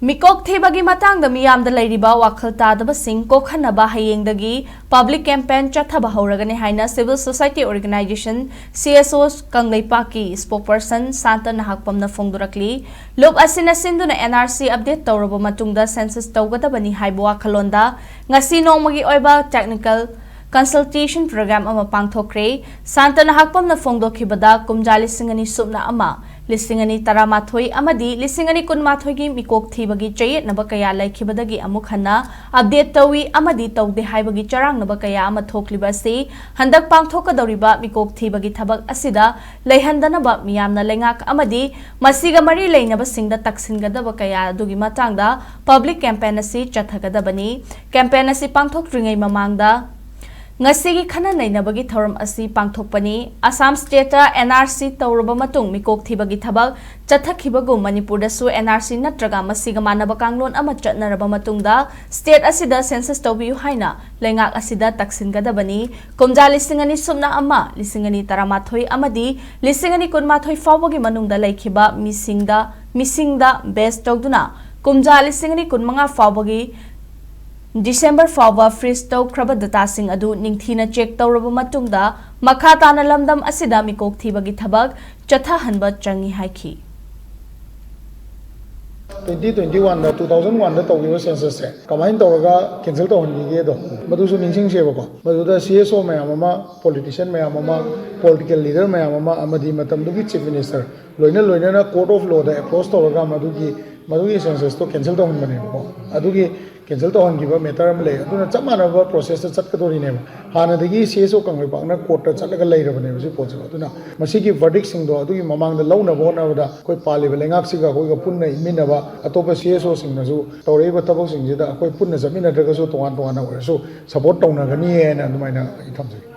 Meekok Thibagi Matangda miyamda lairiba Wakhal Tadaba sing Kok-Hannaba hayengdagi public campaign Chattaba Houragani haina civil society organization CSOs Kangleipaki spokesperson Santa Nahakpamna Fongdurakli Lop asina sinduna NRC update tawraba matungda census tawgadabani haiba wakhalonda ngasi nongmagi oiba technical consultation program ama pangthokre Santa Nahakpamna Fongdokhibada kumjali singani subna ama Lisingani Taramathoi Amadi, Lisingani Kunmathogi Meekok Thibagi Chayet Nabakaya Laikibadagi Amukhana, update Tawi Amadi Tog de Haibagi Charang Nabakaya Amathoklibasi, Handak Pangthoka Doriba, Meekok Thibagi Tabak Asida, Layhandanaba Miyamna Lengak Amadi, Masiga Mari Lainaba Singda Taksinga Bakaya Dugi Matangda, public campaign asi Chathagadabani, campaign asi Pangthok Ringay Mamangda. Ngasigi khana nainabagi thoram asi pangthokpani Assam state NRC tawraba matung Meekok Thibagi thabak chathakhibagu Manipur da su NRC natraga masiga manaba kanglon ama chatnaraba matungda state asida census tawbiu haina lengak asida taksingadabani kumja lisingani sumna ama lisingani taramathoi amadi lisingani kunmathoi fawbagi manungda laikhiba misingda best tawduna kumja lisingani kunmanga fawbagi December fawba freeze taw kraba data sing adu ningthina check tawraba matungda makha tana lamdam asida Meekok Thibagi thabak chathahanba changi haiki 2021 da 2001 da tawgiba census se kamain tawraga cancel tawhanbige do madusu ningsing sebako maduda CSO mayam ama politician mayam ama political leader mayam ama amadi matamdugi chief minister loina na court of law da approach tawraga madugi census to cancel tawhanbane ko adugi cancel tawhangiba matter am lay aduna chamanaba process ta chatkadori ne hana dagi CSO kangai pakna court ta chatlaga leirabane si poche aduna masigi verdict sing do adugi mamang da launa bona da koi paliba lengak siga koi ga punna iminaba atopa CSO sing na su tawreba tabok sing jida koi punna jamina daga so tongan na so support tawna gani ena adumaina ithamse